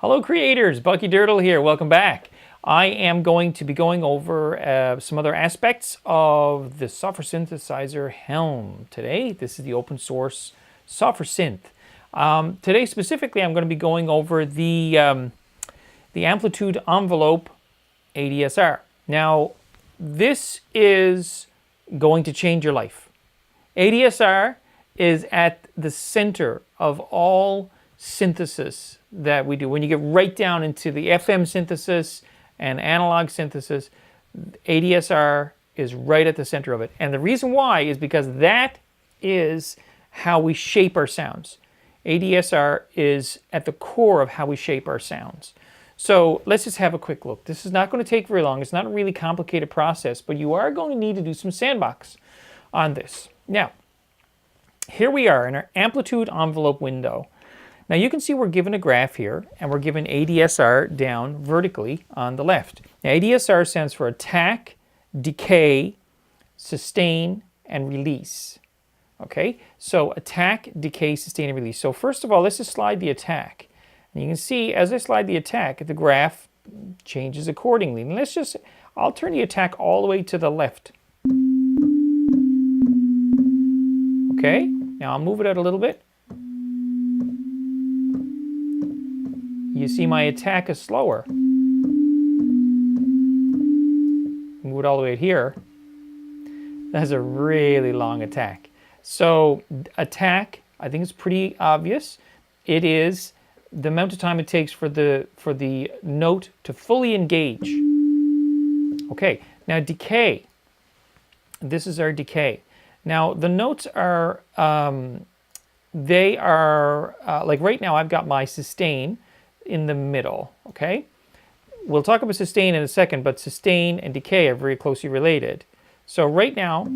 Hello creators, Bucky Dirtle here, welcome back. I am going to be going over some other aspects of the software synthesizer Helm today. This is the open source software synth. Today specifically I'm going to be going over the Amplitude Envelope ADSR. Now this is going to change your life. ADSR is at the center of all synthesis that we do. When you get right down into the FM synthesis and analog synthesis, ADSR is right at the center of it. And the reason why is because that is how we shape our sounds. ADSR is at the core of how we shape our sounds. So let's just have a quick look. This is not going to take very long. It's not a really complicated process, but you are going to need to do some sandbox on this. Now, here we are in our Amplitude Envelope window. Now you can see we're given a graph here, and we're given ADSR down vertically on the left. Now ADSR stands for attack, decay, sustain, and release. Okay, so attack, decay, sustain, and release. So first of all, let's just slide the attack. And you can see as I slide the attack, the graph changes accordingly. And I'll turn the attack all the way to the left. Okay, now I'll move it out a little bit. You see my attack is slower. Move it all the way here. That's a really long attack. So attack, I think it's pretty obvious. It is the amount of time it takes for the note to fully engage. Okay, now decay. This is our decay. Now the notes are, like right now I've got my sustain in the middle, okay? We'll talk about sustain in a second, but sustain and decay are very closely related. So right now,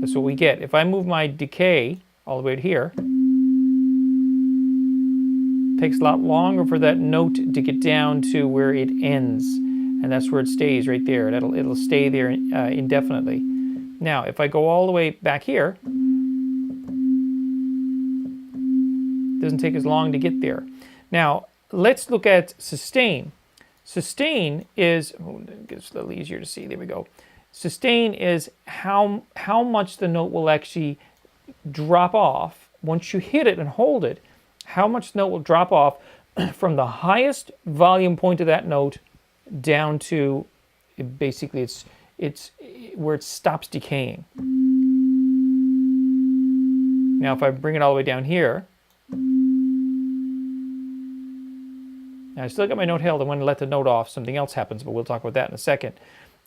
that's what we get. If I move my decay all the way to here, it takes a lot longer for that note to get down to where it ends. And that's where it stays right there. It'll stay there indefinitely. Now, if I go all the way back here, it doesn't take as long to get there. Now, let's look at sustain. Sustain is, it's a little easier to see, there we go. Sustain is how much the note will actually drop off once you hit it and hold it, how much the note will drop off from the highest volume point of that note down to basically it's where it stops decaying. Now if I bring it all the way down here, now I still got my note held. I want to let the note off. Something else happens, but we'll talk about that in a second.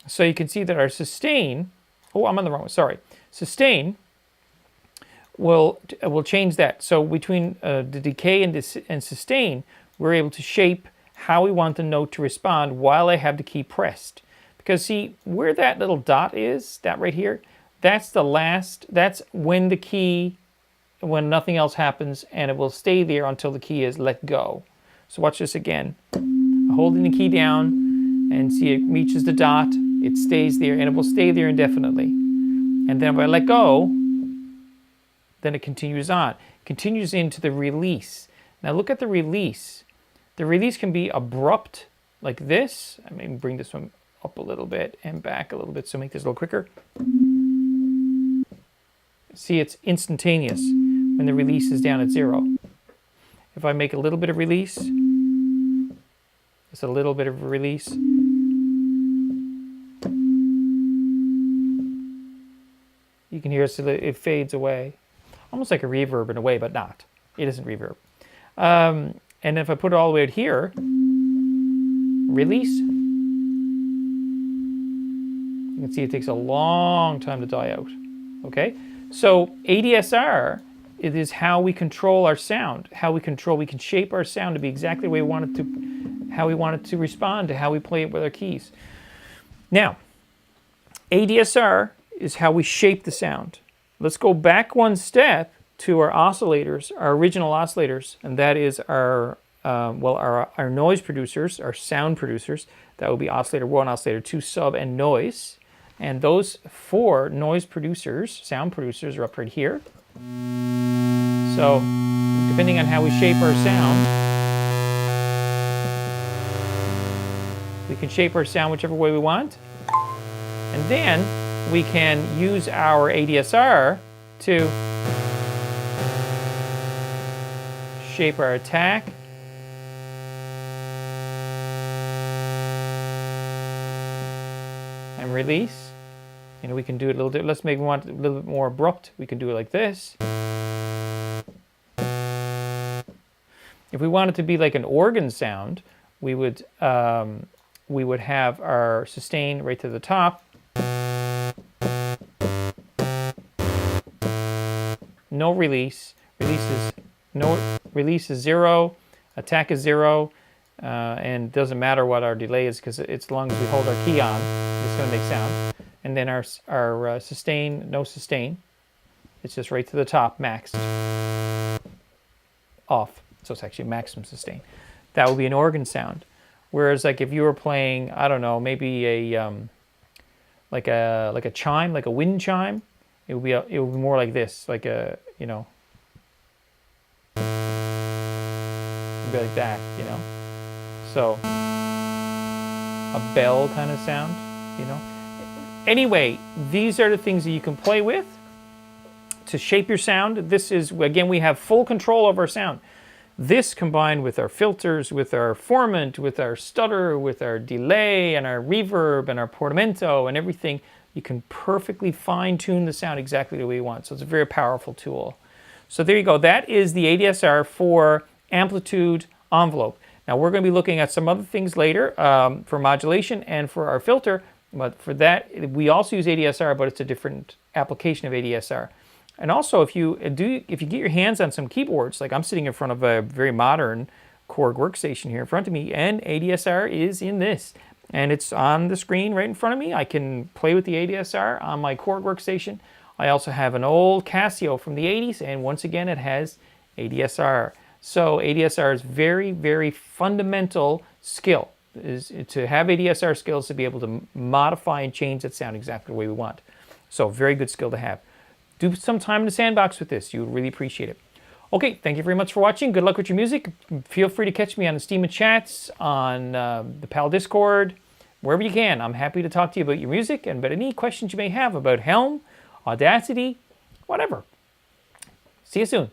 So you can see that our sustain, oh, I'm on the wrong one, sorry. Sustain will change that. So between the decay and sustain, we're able to shape how we want the note to respond while I have the key pressed. Because see, where that little dot is, that right here, that's the last, that's when the key, when nothing else happens, and it will stay there until the key is let go. So watch this again. I'm holding the key down, and see it reaches the dot, it stays there, and it will stay there indefinitely. And then if I let go, then it continues on. It continues into the release. Now look at the release. The release can be abrupt, like this. I may bring this one up a little bit and back a little bit, so make this a little quicker. See, it's instantaneous when the release is down at 0. If I make a little bit of release, it's a little bit of a release. You can hear it fades away. Almost like a reverb in a way, but not. It isn't reverb. And if I put it all the way out here, release, you can see it takes a long time to die out. Okay? So ADSR, it is how we control our sound, we can shape our sound to be exactly the way we want it to, how we want it to respond to how we play it with our keys. Now, ADSR is how we shape the sound. Let's go back one step to our oscillators, our original oscillators, and that is our noise producers, our sound producers. That would be oscillator 1, oscillator 2, sub, and noise. And those 4 noise producers, sound producers, are up right here. So, depending on how we shape our sound, we can shape our sound whichever way we want. And then we can use our ADSR to shape our attack. And release. You know, we can do it a little bit. Let's make one a little bit more abrupt. We can do it like this. If we want it to be like an organ sound, we would have our sustain right to the top. No release. Release is 0. Attack is 0. And it doesn't matter what our delay is because as long as we hold our key on, it's going to make sound. And then our sustain, no sustain. It's just right to the top, maxed. Off. So it's actually maximum sustain. That would be an organ sound. Whereas like if you were playing, I don't know, maybe a like a chime, like a wind chime, it would be more like this, like a, you know, it'd be like that, you know. So a bell kind of sound, you know. Anyway, these are the things that you can play with to shape your sound. This is, again, we have full control of our sound. This combined with our filters, with our formant, with our stutter, with our delay and our reverb and our portamento and everything, you can perfectly fine tune the sound exactly the way you want. So it's a very powerful tool. So there you go. That is the ADSR for Amplitude Envelope. Now we're going to be looking at some other things later for modulation and for our filter. But for that, we also use ADSR, but it's a different application of ADSR. And also, if you get your hands on some keyboards, like I'm sitting in front of a very modern Korg workstation here in front of me, and ADSR is in this. And it's on the screen right in front of me. I can play with the ADSR on my Korg workstation. I also have an old Casio from the 80s, and once again, it has ADSR. So ADSR is very, very fundamental skill. Is to have ADSR skills to be able to modify and change that sound exactly the way we want. So very good skill to have. Do some time in the sandbox with this. You would really appreciate it. Okay, thank you very much for watching. Good luck with your music. Feel free to catch me on the Steam Chats, on the PAL Discord, wherever you can. I'm happy to talk to you about your music and about any questions you may have about Helm, Audacity, whatever. See you soon.